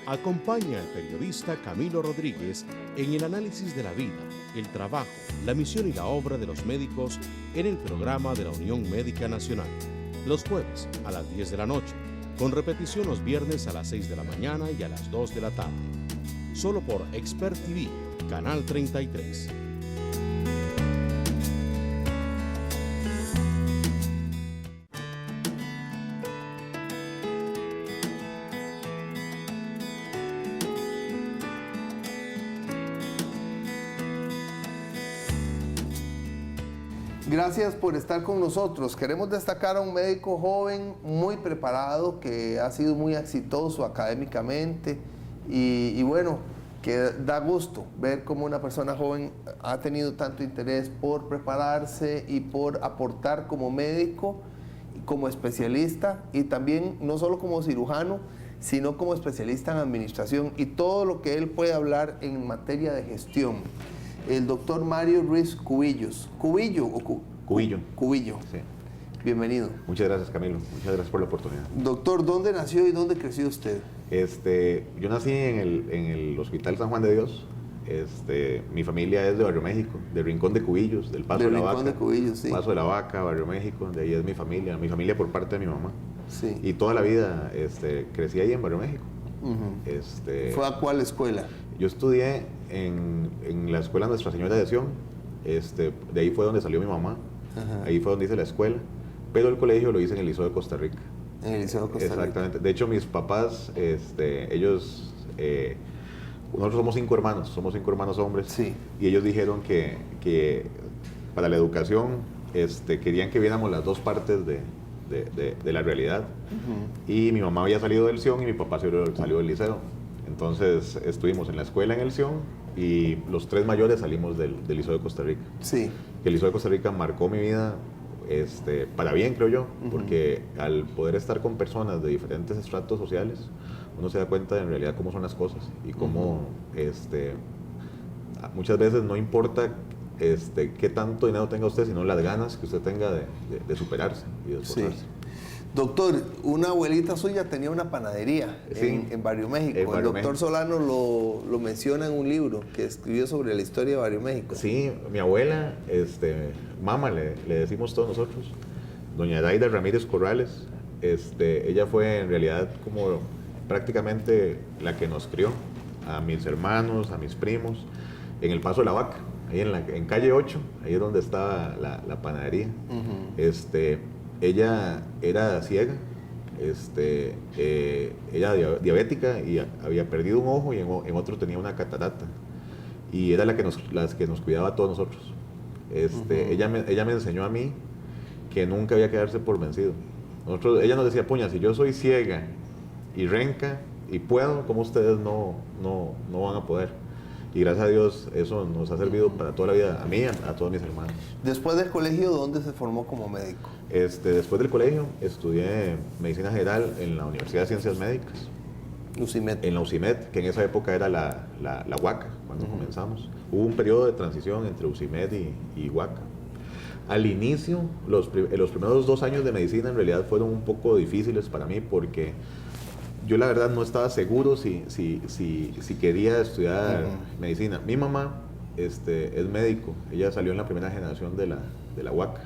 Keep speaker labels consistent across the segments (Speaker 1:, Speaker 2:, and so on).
Speaker 1: Acompaña al periodista Camilo Rodríguez en el análisis de la vida, el trabajo, la misión y la obra de los médicos en el programa de la Unión Médica Nacional. Los jueves a las 10 de la noche, con repetición los viernes a las 6 de la mañana y a las 2 de la tarde. Solo por Expert TV, Canal 33.
Speaker 2: Gracias por estar con nosotros. Queremos destacar a un médico joven muy preparado que ha sido muy exitoso académicamente y bueno, que da gusto ver cómo una persona joven ha tenido tanto interés por prepararse y por aportar como médico, como especialista y también no solo como cirujano, sino como especialista en administración y todo lo que él puede hablar en materia de gestión. El doctor Mario Ruiz Cubillos. ¿Cubillo o
Speaker 3: Cubillo.
Speaker 2: Cubillo.
Speaker 3: Sí.
Speaker 2: Bienvenido.
Speaker 3: Muchas gracias, Camilo. Muchas gracias por la oportunidad.
Speaker 2: Doctor, ¿dónde nació y dónde creció usted?
Speaker 3: Yo nací en el Hospital San Juan de Dios. Mi familia es de Barrio México, de Rincón de Cubillos, del Paso de la Vaca.
Speaker 2: Rincón de Cubillos, sí.
Speaker 3: Paso de la Vaca, Barrio México, de ahí es mi familia por parte de mi mamá.
Speaker 2: Sí.
Speaker 3: Y toda la vida crecí ahí en Barrio México.
Speaker 2: ¿Fue a cuál escuela?
Speaker 3: Yo estudié en la escuela Nuestra Señora de Sion. De ahí fue donde salió mi mamá.
Speaker 2: Ajá.
Speaker 3: Ahí fue donde hice la escuela. Pero el colegio lo hice en el Liceo de Costa Rica.
Speaker 2: En el Liceo de Costa Rica.
Speaker 3: Exactamente. De hecho, mis papás, ellos, nosotros somos 5 hermanos hombres.
Speaker 2: Sí.
Speaker 3: Y ellos dijeron que para la educación querían que viéramos las dos partes de la realidad. Y mi mamá había salido del Sion y mi papá salió del liceo. Entonces estuvimos en la escuela en el Sion y los 3 mayores salimos del Liceo de Costa Rica.
Speaker 2: Sí.
Speaker 3: El Liceo de Costa Rica marcó mi vida para bien, creo yo, porque al poder estar con personas de diferentes estratos sociales, uno se da cuenta de en realidad cómo son las cosas y cómo muchas veces no importa qué tanto dinero tenga usted, sino las ganas que usted tenga de superarse y de esforzarse.
Speaker 2: Sí. Doctor, una abuelita suya tenía una panadería en Barrio México. El doctor Solano lo menciona en un libro que escribió sobre la historia de Barrio México.
Speaker 3: Sí, mi abuela, mamá le decimos todos nosotros, doña Daida Ramírez Corrales, ella fue en realidad como prácticamente la que nos crió, a mis hermanos, a mis primos, en el Paso de la Vaca, ahí en calle 8, ahí es donde estaba la panadería. Ella era ciega, ella diabética y había perdido un ojo y en otro tenía una catarata. Y era la que nos cuidaba a todos nosotros. Ella me enseñó a mí que nunca había que darse por vencido. Ella nos decía, puña, si yo soy ciega y renca y puedo, ¿cómo ustedes no van a poder? Y gracias a Dios eso nos ha servido para toda la vida, a mí y a todos mis hermanos.
Speaker 2: Después del colegio, ¿dónde se formó como médico?
Speaker 3: Después del colegio estudié Medicina General en la Universidad de Ciencias Médicas.
Speaker 2: UCIMED.
Speaker 3: En la UCIMED, que en esa época era la UACA, cuando comenzamos. Hubo un periodo de transición entre UCIMED y UACA. Al inicio, los primeros 2 años de medicina en realidad fueron un poco difíciles para mí porque yo la verdad no estaba seguro si quería estudiar medicina. Mi mamá es médico, ella salió en la primera generación de la UACA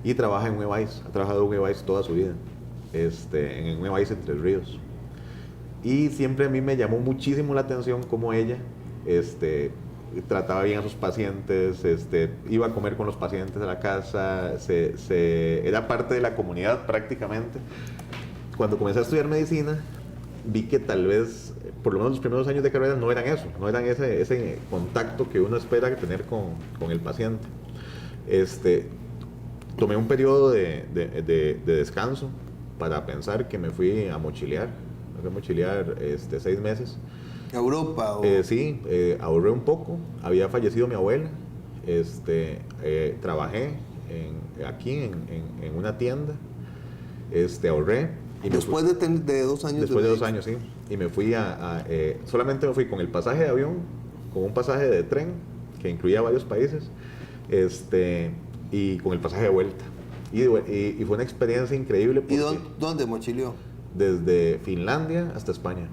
Speaker 3: y trabaja en UEVAIS, ha trabajado en UEVAIS toda su vida, en UEVAIS en Tres Ríos. Y siempre a mí me llamó muchísimo la atención cómo ella trataba bien a sus pacientes, iba a comer con los pacientes a la casa, era parte de la comunidad prácticamente. Cuando comencé a estudiar medicina, vi que tal vez, por lo menos los primeros años de carrera, no eran eso, no eran ese contacto que uno espera tener con el paciente. Tomé un periodo de descanso para pensar que me fui a mochilear. Me fui a mochilear 6 meses.
Speaker 2: ¿Europa?
Speaker 3: Sí, ahorré un poco. Había fallecido mi abuela. Trabajé aquí en una tienda. Ahorré. Y
Speaker 2: después de 2 años.
Speaker 3: Después de 2 años, sí. Y me fui solamente me fui con el pasaje de avión, con un pasaje de tren que incluía varios países, y con el pasaje de vuelta. Y fue una experiencia increíble.
Speaker 2: ¿Y dónde mochileó?
Speaker 3: Desde Finlandia hasta España.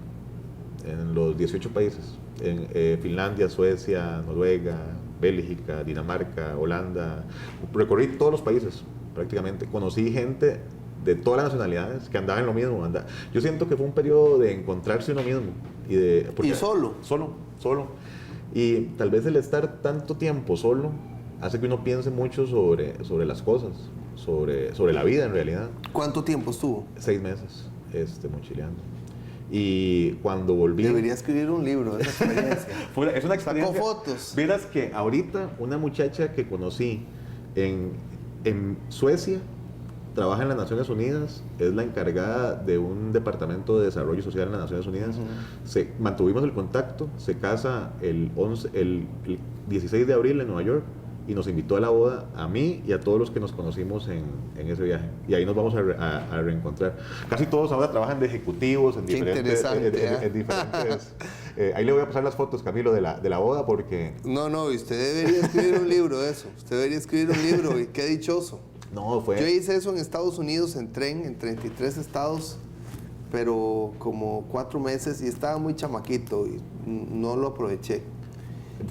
Speaker 3: en los 18 países, en Finlandia, Suecia, Noruega, Bélgica, Dinamarca, Holanda. Recorrí todos los países prácticamente. Conocí gente de todas las nacionalidades que andaban en lo mismo. Yo siento que fue un periodo de encontrarse uno mismo.
Speaker 2: ¿Y solo?
Speaker 3: Solo. Y tal vez el estar tanto tiempo solo hace que uno piense mucho sobre las cosas, sobre la vida en realidad.
Speaker 2: ¿Cuánto tiempo estuvo?
Speaker 3: 6 meses mochileando. Y cuando volví...
Speaker 2: Debería escribir un libro de esa experiencia.
Speaker 3: Es una experiencia...
Speaker 2: Sacó fotos.
Speaker 3: Verás que ahorita una muchacha que conocí en Suecia trabaja en las Naciones Unidas, es la encargada de un departamento de desarrollo social en las Naciones Unidas. Mantuvimos el contacto, se casa el 16 de abril en Nueva York y nos invitó a la boda a mí y a todos los que nos conocimos en ese viaje. Y ahí nos vamos a reencontrar. Casi todos ahora trabajan de ejecutivos en diferentes... ahí le voy a pasar las fotos, Camilo, de la boda porque...
Speaker 2: No, usted debería escribir un libro de eso. Usted debería escribir un libro y qué dichoso.
Speaker 3: No, fue...
Speaker 2: Yo hice eso en Estados Unidos en tren, en 33 estados, pero como 4 meses y estaba muy chamaquito y no lo aproveché.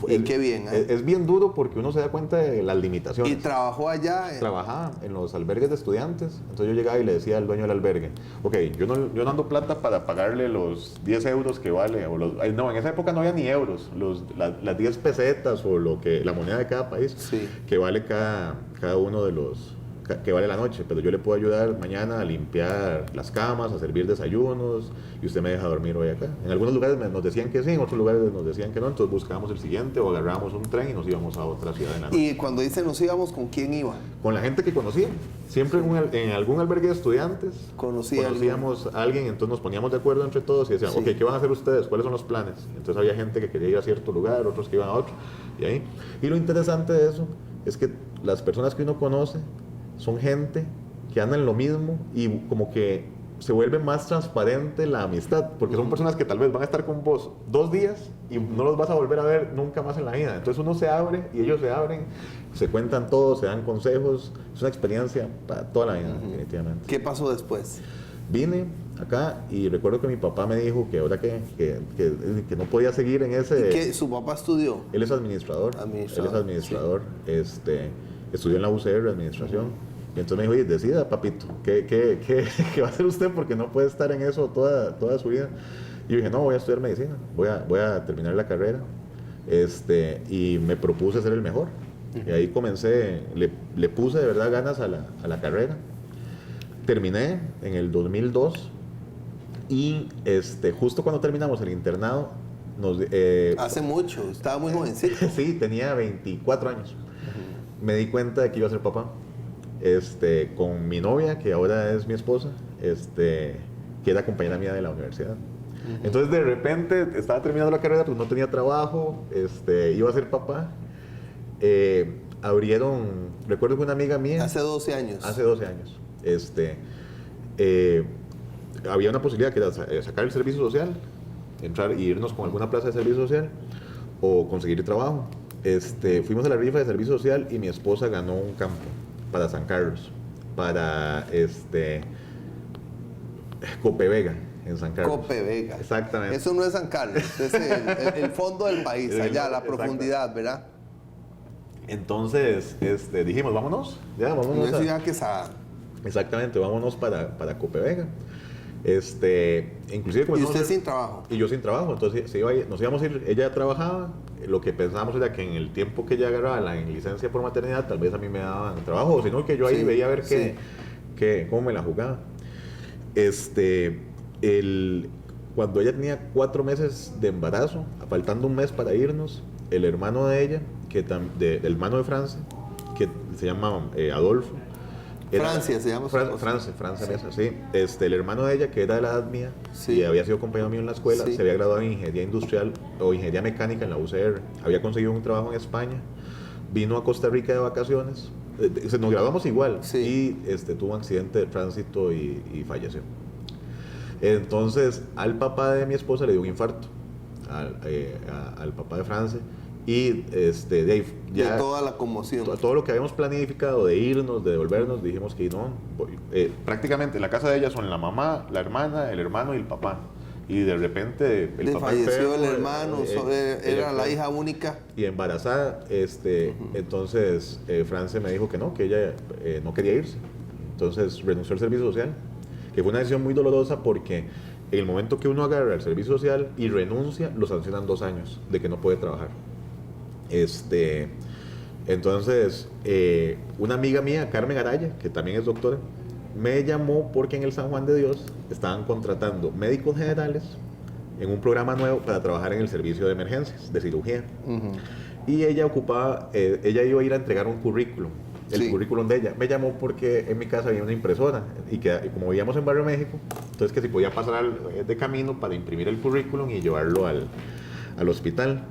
Speaker 2: Y qué bien.
Speaker 3: Es bien duro porque uno se da cuenta de las limitaciones.
Speaker 2: ¿Y trabajó allá?
Speaker 3: Trabajaba en los albergues de estudiantes. Entonces yo llegaba y le decía al dueño del albergue, ok, yo no ando plata para pagarle los 10 euros que vale, no, en esa época no había ni euros, las 10 pesetas o la moneda de cada país,
Speaker 2: sí,
Speaker 3: que vale cada uno de los... que vale la noche, pero yo le puedo ayudar mañana a limpiar las camas, a servir desayunos y usted me deja dormir hoy acá. En algunos lugares nos decían que sí, en otros lugares nos decían que no, entonces buscábamos el siguiente o agarrábamos un tren y nos íbamos a otra ciudad en la noche.
Speaker 2: ¿Y cuando dicen nos íbamos, con quién iba?
Speaker 3: Con la gente que conocía, siempre en algún albergue de estudiantes conocíamos a alguien, entonces nos poníamos de acuerdo entre todos y decíamos, ok, ¿qué van a hacer ustedes? ¿Cuáles son los planes? Entonces había gente que quería ir a cierto lugar, otros que iban a otro, y ahí. Y lo interesante de eso es que las personas que uno conoce son gente que anda en lo mismo y como que se vuelve más transparente la amistad, porque son personas que tal vez van a estar con vos 2 días y no los vas a volver a ver nunca más en la vida. Entonces uno se abre y ellos se abren, se cuentan todo, se dan consejos. Es una experiencia para toda la vida, definitivamente.
Speaker 2: ¿Qué pasó después?
Speaker 3: Vine acá y recuerdo que mi papá me dijo que ahora que no podía seguir en ese...
Speaker 2: ¿Y qué? ¿Su papá estudió?
Speaker 3: Él es administrador. Él es administrador. Sí. Estudió en la UCR, administración. Y entonces me dijo, oye, decida, papito, ¿qué va a hacer usted? Porque no puede estar en eso toda su vida. Y yo dije, no, voy a estudiar medicina, voy a terminar la carrera. Y me propuse ser el mejor. Y ahí comencé, le puse de verdad ganas a la carrera. Terminé en el 2002 y justo cuando terminamos el internado,
Speaker 2: hace mucho, estaba muy jovencito.
Speaker 3: Sí, tenía 24 años. Me di cuenta de que iba a ser papá. Con mi novia, que ahora es mi esposa, que era compañera mía de la universidad. Entonces de repente estaba terminando la carrera, pues no tenía trabajo, iba a ser papá. Recuerdo que una amiga mía...
Speaker 2: Hace 12 años.
Speaker 3: Hace 12 años. Había una posibilidad que era sacar el servicio social, entrar e irnos con alguna plaza de servicio social o conseguir trabajo. Fuimos a la rifa de servicio social y mi esposa ganó un campo para San Carlos, para Copevega, en San Carlos.
Speaker 2: Copevega.
Speaker 3: Exactamente.
Speaker 2: Eso no es San Carlos, es el fondo del país, allá, la profundidad, ¿verdad?
Speaker 3: Entonces, dijimos, vámonos, ya, vámonos.
Speaker 2: Una ciudad quesada.
Speaker 3: Exactamente, vámonos para Copevega. Inclusive
Speaker 2: ¿Y usted sin trabajo?
Speaker 3: Y yo sin trabajo, entonces nos íbamos a ir, ella trabajaba, lo que pensábamos era que en el tiempo que ella agarraba la licencia por maternidad, tal vez a mí me daban trabajo, sino que yo ahí veía a ver cómo me la jugaba. Cuando ella tenía 4 meses de embarazo, faltando un mes para irnos, el hermano de ella, el hermano de Francia, que se llama Adolfo,
Speaker 2: Francia se llama.
Speaker 3: Francia Mesa, sí. El hermano de ella, que era de la edad mía, y había sido compañero mío en la escuela, se había graduado en ingeniería industrial o ingeniería mecánica en la UCR, había conseguido un trabajo en España, vino a Costa Rica de vacaciones, nos graduamos igual, y tuvo un accidente de tránsito y falleció. Entonces al papá de mi esposa le dio un infarto, al papá de Francia. Y Dave, ya
Speaker 2: de toda la conmoción,
Speaker 3: todo lo que habíamos planificado de irnos, de devolvernos, dijimos que no. Prácticamente la casa de ella son la mamá, la hermana, el hermano y el papá. y de repente el
Speaker 2: Le
Speaker 3: papá
Speaker 2: falleció
Speaker 3: enfermo,
Speaker 2: el hermano, era la hija única.
Speaker 3: y embarazada, entonces France me dijo que ella no quería irse, entonces renunció al servicio social, que fue una decisión muy dolorosa porque en el momento que uno agarra el servicio social y renuncia, lo sancionan 2 años de que no puede trabajar. Entonces, una amiga mía, Carmen Araya, que también es doctora, me llamó porque en el San Juan de Dios estaban contratando médicos generales en un programa nuevo para trabajar en el servicio de emergencias, de cirugía. Y ella iba a ir a entregar un currículum, el currículum de ella. Me llamó porque en mi casa había una impresora y como vivíamos en Barrio México, entonces que si podía pasar de camino para imprimir el currículum y llevarlo al hospital.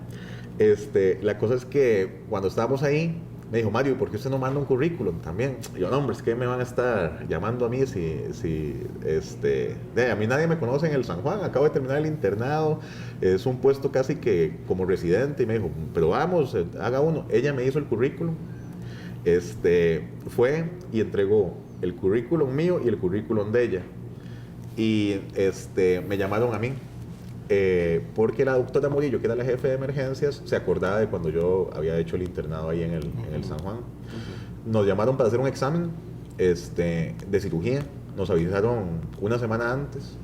Speaker 3: La cosa es que cuando estábamos ahí, me dijo, Mario, ¿por qué usted no manda un currículum también? Y yo, no, hombre, es que me van a estar llamando a mí a mí nadie me conoce en el San Juan, acabo de terminar el internado, es un puesto casi que como residente. Y me dijo, pero vamos, haga uno. Ella me hizo el currículum, fue y entregó el currículum mío y el currículum de ella. Y me llamaron a mí. Porque la doctora Murillo, que era la jefe de emergencias, se acordaba de cuando yo había hecho el internado ahí en el San Juan. Nos llamaron para hacer un examen de cirugía, nos avisaron una semana antes.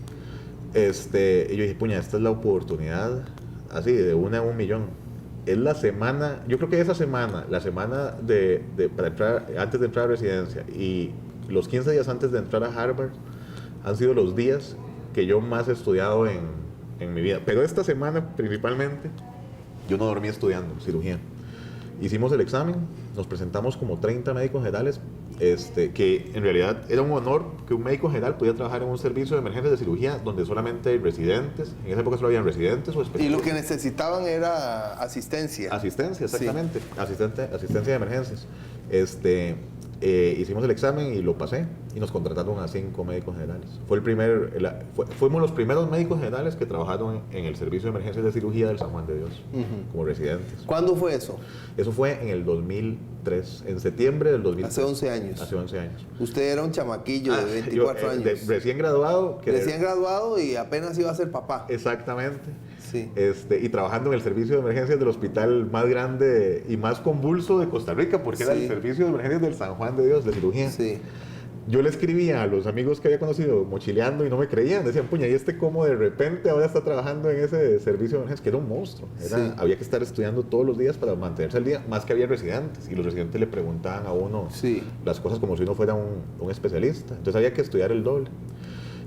Speaker 3: Y yo dije, puña, esta es la oportunidad, así, de 1 a 1 millón. Es la semana, yo creo que esa semana, la semana para entrar, antes de entrar a residencia, y los 15 días antes de entrar a Harvard, han sido los días que yo más he estudiado en mi vida. Pero esta semana, principalmente, yo no dormí estudiando cirugía. Hicimos el examen, nos presentamos como 30 médicos generales, que en realidad era un honor que un médico general pudiera trabajar en un servicio de emergencias de cirugía donde solamente hay residentes. En esa época solo habían residentes o especialistas.
Speaker 2: Y lo que necesitaban era asistencia.
Speaker 3: Asistencia, exactamente. Sí. Asistencia de emergencias. Hicimos el examen y lo pasé y nos contrataron a 5 médicos generales. Fuimos los primeros médicos generales que trabajaron en el servicio de emergencias de cirugía del San Juan de Dios, como residentes.
Speaker 2: ¿Cuándo fue eso?
Speaker 3: Eso fue en el 2003, en septiembre del 2003.
Speaker 2: Hace 11 años.
Speaker 3: Hace 11 años.
Speaker 2: Usted era un chamaquillo de 24 años.
Speaker 3: Recién graduado.
Speaker 2: Recién graduado y apenas iba a ser papá.
Speaker 3: Exactamente.
Speaker 2: Sí.
Speaker 3: Y trabajando en el servicio de emergencias del hospital más grande y más convulso de Costa Rica, porque era el servicio de emergencias del San Juan de Dios, de cirugía.
Speaker 2: Sí.
Speaker 3: Yo le escribía a los amigos que había conocido mochileando y no me creían. Decían, puña, ¿y cómo de repente ahora está trabajando en ese servicio de emergencias? Que era un monstruo. Había que estar estudiando todos los días para mantenerse al día, más que había residentes. Y los residentes le preguntaban a uno las cosas como si uno fuera un especialista. Entonces había que estudiar el doble.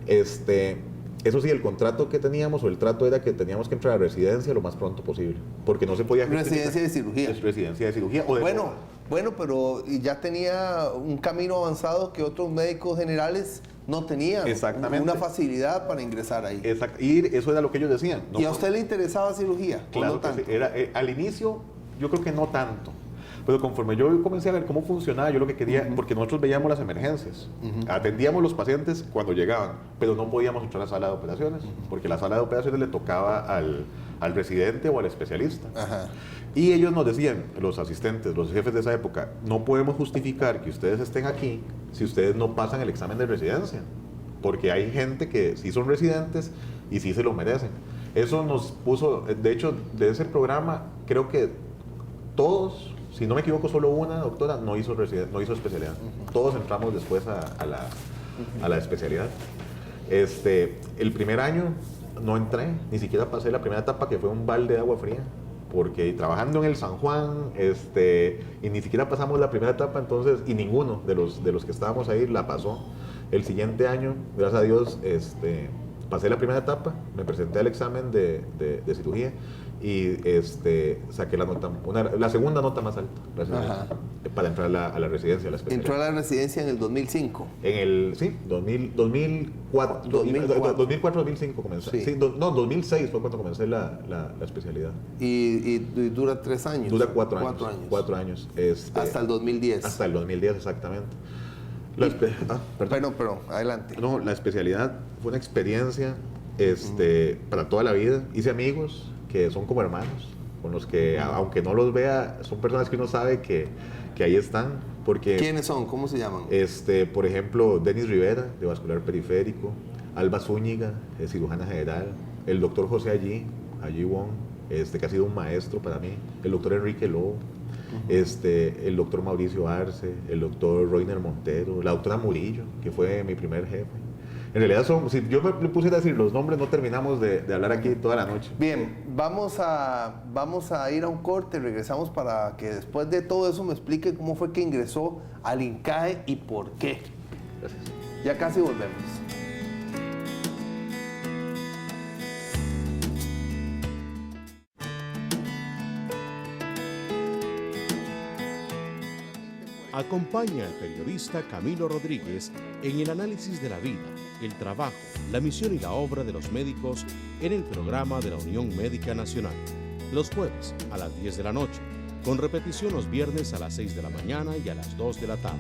Speaker 3: Eso sí, el contrato que teníamos o el trato era que teníamos que entrar a residencia lo más pronto posible, porque no se podía
Speaker 2: residencia de cirugía.
Speaker 3: Es residencia de cirugía.
Speaker 2: Bueno, pero ya tenía un camino avanzado que otros médicos generales no tenían.
Speaker 3: Exactamente.
Speaker 2: Una facilidad para ingresar ahí.
Speaker 3: Exacto. Y eso era lo que ellos decían.
Speaker 2: ¿Y a usted le interesaba cirugía?
Speaker 3: Claro,
Speaker 2: no tanto?
Speaker 3: Sí. Al inicio yo creo que no tanto. Pero conforme yo comencé a ver cómo funcionaba, yo lo que quería, porque nosotros veíamos las emergencias, atendíamos los pacientes cuando llegaban, pero no podíamos entrar a la sala de operaciones, porque la sala de operaciones le tocaba al residente o al especialista. Y ellos nos decían, los asistentes, los jefes de esa época, no podemos justificar que ustedes estén aquí si ustedes no pasan el examen de residencia, porque hay gente que sí son residentes y sí se lo merecen. Eso nos puso, de hecho, de ese programa, creo que todos, si no me equivoco, solo una doctora no hizo especialidad. Todos entramos después a la especialidad. El primer año no entré, ni siquiera pasé la primera etapa, que fue un balde de agua fría, porque trabajando en el San Juan, y ni siquiera pasamos la primera etapa, entonces, y ninguno de los que estábamos ahí la pasó. El siguiente año, gracias a Dios, pasé la primera etapa, me presenté al examen de cirugía y saqué la segunda nota más alta, para entrar a la residencia, a la especialidad.
Speaker 2: ¿Entró a la residencia en el 2005?
Speaker 3: Sí, 2004, 2005 comencé. Sí. 2006 fue cuando comencé la especialidad.
Speaker 2: ¿Y dura 3 años?
Speaker 3: Dura 4 años. 4 años.
Speaker 2: Hasta el 2010.
Speaker 3: Hasta el 2010, exactamente.
Speaker 2: Perdón, adelante.
Speaker 3: No, la especialidad fue una experiencia para toda la vida. Hice amigos que son como hermanos, con los que, aunque no los vea, son personas que uno sabe que ahí están. Porque,
Speaker 2: ¿quiénes son? ¿Cómo se llaman?
Speaker 3: Por ejemplo, Denis Rivera, de vascular periférico, Alba Zúñiga, cirujana general, el doctor José Allí Wong, que ha sido un maestro para mí, el doctor Enrique Lobo, el doctor Mauricio Arce, el doctor Roiner Montero, la doctora Murillo, que fue mi primer jefe. En realidad, si yo me pusiera a decir los nombres, no terminamos de hablar aquí toda la noche.
Speaker 2: Bien, vamos a ir a un corte, regresamos para que después de todo eso me explique cómo fue que ingresó al INCAE y por qué.
Speaker 3: Gracias.
Speaker 2: Ya casi volvemos.
Speaker 1: Acompaña al periodista Camilo Rodríguez en el análisis de la vida, el trabajo, la misión y la obra de los médicos en el programa de la Unión Médica Nacional, los jueves a las 10 de la noche, con repetición los viernes a las 6 de la mañana y a las 2 de la tarde.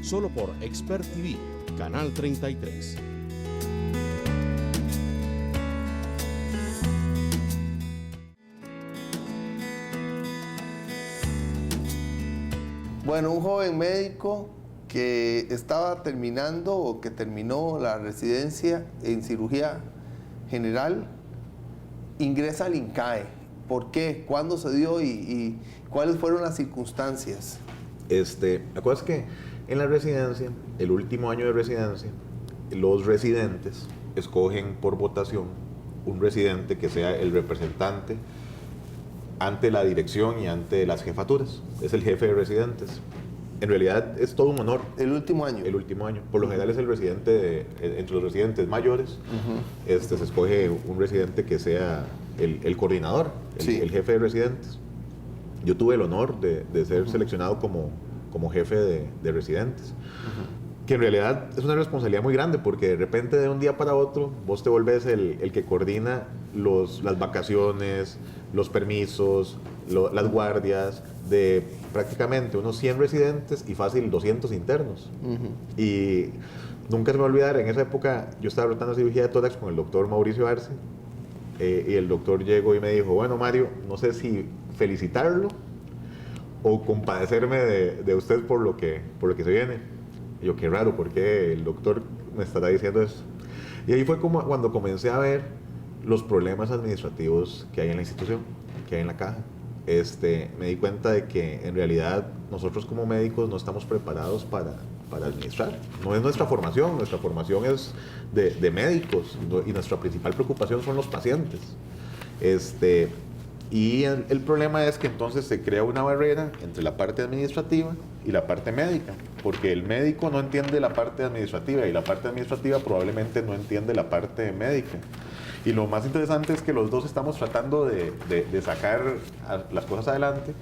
Speaker 1: Solo por Expert TV, Canal 33.
Speaker 2: Bueno, un joven médico que estaba terminando o que terminó la residencia en cirugía general, ingresa al INCAE. ¿Por qué? ¿Cuándo se dio y cuáles fueron las circunstancias?
Speaker 3: La cosa es que en la residencia, el último año de residencia, los residentes escogen por votación un residente que sea el representante ante la dirección y ante las jefaturas. Es el jefe de residentes. En realidad es todo un honor.
Speaker 2: El último año.
Speaker 3: El último año. Por lo general es el residente, entre los residentes mayores, se escoge un residente que sea el coordinador, el jefe de residentes. Yo tuve el honor de ser seleccionado como jefe de residentes. Que en realidad es una responsabilidad muy grande porque de repente de un día para otro vos te volvés el que coordina las vacaciones, los permisos, las guardias de prácticamente unos 100 residentes y fácil 200 internos. Y nunca se me va a olvidar, en esa época yo estaba rotando cirugía de tórax con el doctor Mauricio Arce y el doctor llegó y me dijo, bueno Mario, no sé si felicitarlo o compadecerme de usted por lo que se viene. Y yo, qué raro, ¿por qué el doctor me estará diciendo eso? Y ahí fue como cuando comencé a ver los problemas administrativos que hay en la institución, que hay en la caja. Me di cuenta de que en realidad nosotros como médicos no estamos preparados para administrar. No es nuestra formación es de médicos y nuestra principal preocupación son los pacientes. Y el problema es que entonces se crea una barrera entre la parte administrativa y la parte médica, porque el médico no entiende la parte administrativa y la parte administrativa probablemente no entiende la parte médica. Y lo más interesante es que los dos estamos tratando de sacar las cosas adelante.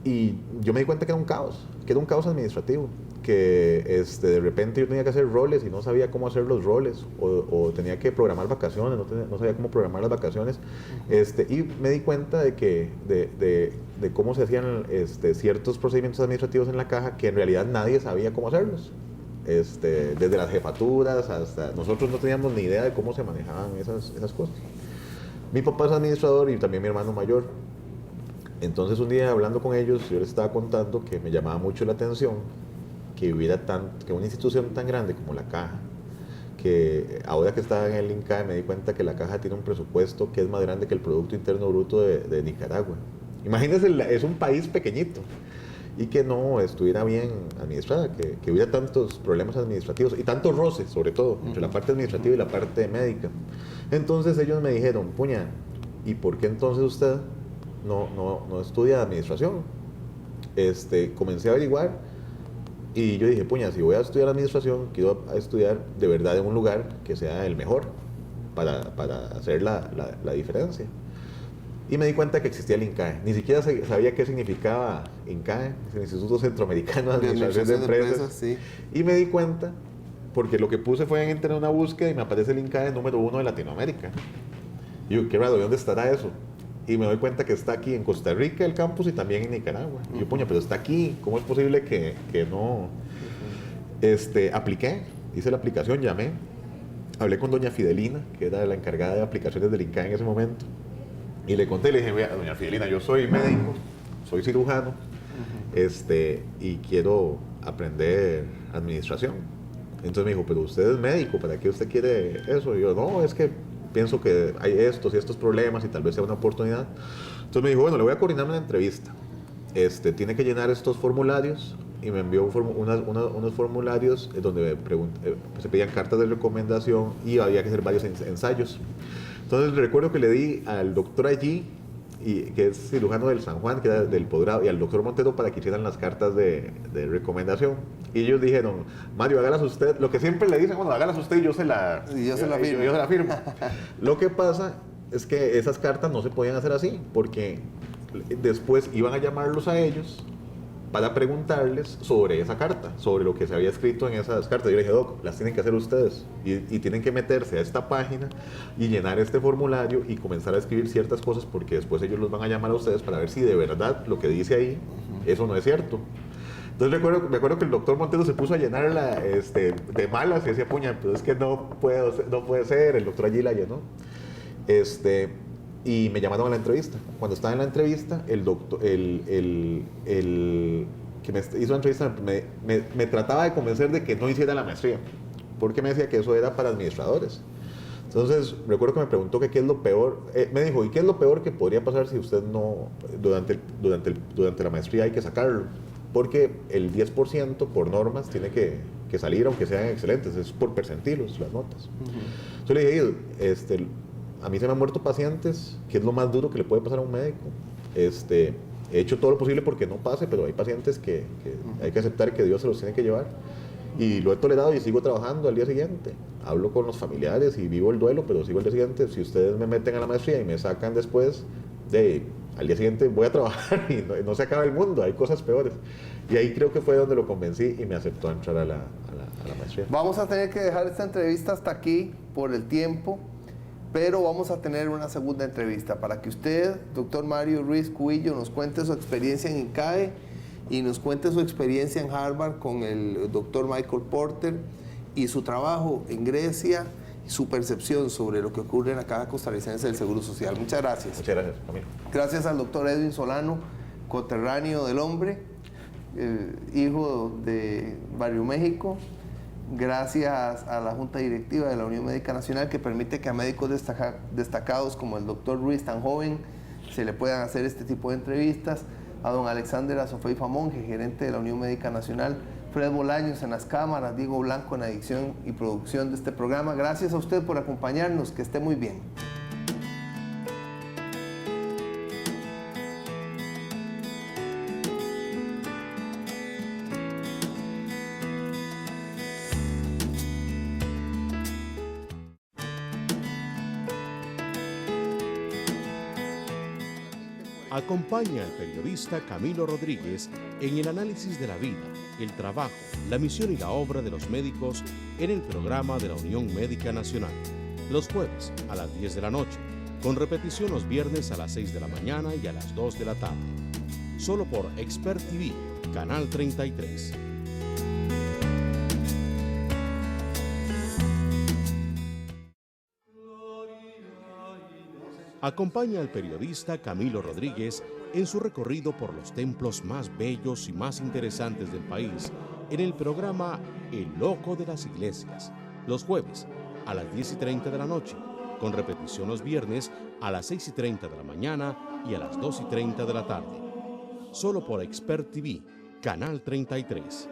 Speaker 3: Y yo me di cuenta que era un caos administrativo, que de repente yo tenía que hacer roles y no sabía cómo hacer los roles, o tenía que programar vacaciones, no sabía cómo programar las vacaciones, y me di cuenta de cómo se hacían ciertos procedimientos administrativos en la caja que en realidad nadie sabía cómo hacerlos. Desde las jefaturas hasta nosotros no teníamos ni idea de cómo se manejaban esas cosas. Mi papá es administrador y también mi hermano mayor. Entonces un día hablando con ellos, yo les estaba contando que me llamaba mucho la atención que que una institución tan grande como la Caja, que ahora que estaba en el INCAE me di cuenta que la Caja tiene un presupuesto que es más grande que el Producto Interno Bruto de Nicaragua. Imagínense, es un país pequeñito y que no estuviera bien administrada, que hubiera tantos problemas administrativos y tantos roces, sobre todo, entre la parte administrativa y la parte médica. Entonces ellos me dijeron, puña, ¿y por qué entonces usted no estudia administración? Comencé a averiguar y yo dije, puña, si voy a estudiar administración, quiero estudiar de verdad en un lugar que sea el mejor para hacer la diferencia. Y me di cuenta que existía el INCAE. Ni siquiera sabía qué significaba INCAE, el Instituto Centroamericano de Administración de Empresas.
Speaker 2: Sí.
Speaker 3: Y me di cuenta, porque lo que puse fue en internet una búsqueda y me aparece el INCAE número 1 de Latinoamérica. Y yo, qué raro, ¿de dónde estará eso? Y me doy cuenta que está aquí en Costa Rica, el campus, y también en Nicaragua. Y yo, puña, pero está aquí, ¿cómo es posible que no? Apliqué, hice la aplicación, llamé, hablé con doña Fidelina, que era la encargada de aplicaciones del INCAE en ese momento, y le conté, le dije, vea, doña Fidelina, yo soy médico, soy cirujano, y quiero aprender administración. Entonces me dijo, pero usted es médico, ¿para qué usted quiere eso? Y yo, no, es que pienso que hay estos y estos problemas y tal vez sea una oportunidad. Entonces me dijo, bueno, le voy a coordinar una entrevista. Tiene que llenar estos formularios, y me envió unos formularios donde se pedían cartas de recomendación y había que hacer varios ensayos. Entonces recuerdo que le di al doctor allí, que es cirujano del San Juan, que era del posgrado, y al doctor Montero para que hicieran las cartas de recomendación. Y ellos dijeron, Mario, hágalas usted. Lo que siempre le dicen, bueno, hágalas usted y yo se la firmo. Lo que pasa es que esas cartas no se podían hacer así, porque después iban a llamarlos a ellos para preguntarles sobre esa carta, sobre lo que se había escrito en esas cartas. Yo le dije, Doc, las tienen que hacer ustedes y tienen que meterse a esta página y llenar este formulario y comenzar a escribir ciertas cosas, porque después ellos los van a llamar a ustedes para ver si de verdad lo que dice ahí, eso no es cierto. Entonces me acuerdo que el doctor Montero se puso a llenarla de malas y decía, puña, pero es que no puede ser, el doctor allí la llenó. Y me llamaron a la entrevista. Cuando estaba en la entrevista, el que me hizo la entrevista me trataba de convencer de que no hiciera la maestría, porque me decía que eso era para administradores. Entonces, recuerdo que me preguntó que qué es lo peor. Me dijo, ¿y qué es lo peor que podría pasar si usted no, durante la maestría hay que sacarlo? Porque el 10% por normas tiene que salir, aunque sean excelentes, es por percentilos las notas. Yo le dije, a mí se me han muerto pacientes, que es lo más duro que le puede pasar a un médico. He hecho todo lo posible porque no pase, pero hay pacientes que hay que aceptar que Dios se los tiene que llevar. Y lo he tolerado y sigo trabajando al día siguiente. Hablo con los familiares y vivo el duelo, pero sigo al día siguiente. Si ustedes me meten a la maestría y me sacan después, al día siguiente voy a trabajar y no se acaba el mundo, hay cosas peores. Y ahí creo que fue donde lo convencí y me aceptó a entrar a la maestría.
Speaker 2: Vamos a tener que dejar esta entrevista hasta aquí por el tiempo, pero vamos a tener una segunda entrevista para que usted, doctor Mario Ruiz Cubillo, nos cuente su experiencia en INCAE y nos cuente su experiencia en Harvard con el doctor Michael Porter y su trabajo en Grecia y su percepción sobre lo que ocurre en la Caja Costarricense del Seguro Social. Muchas gracias.
Speaker 3: Muchas gracias, Camilo.
Speaker 2: Gracias al doctor Edwin Solano, coterráneo del hombre, hijo de Barrio México. Gracias a la Junta Directiva de la Unión Médica Nacional, que permite que a médicos destacados como el doctor Ruiz, tan joven, se le puedan hacer este tipo de entrevistas. A don Alexander Azofeifa Famonge, gerente de la Unión Médica Nacional. Fred Bolaños en las cámaras, Diego Blanco en la edición y producción de este programa. Gracias a usted por acompañarnos, que esté muy bien.
Speaker 1: Acompaña al periodista Camilo Rodríguez en el análisis de la vida, el trabajo, la misión y la obra de los médicos en el programa de la Unión Médica Nacional. Los jueves a las 10 de la noche, con repetición los viernes a las 6 de la mañana y a las 2 de la tarde. Solo por Expert TV, Canal 33. Acompaña al periodista Camilo Rodríguez en su recorrido por los templos más bellos y más interesantes del país en el programa El Loco de las Iglesias, los jueves a las 10:30 de la noche, con repetición los viernes a las 6:30 de la mañana y a las 2:30 de la tarde. Solo por Expert TV, Canal 33.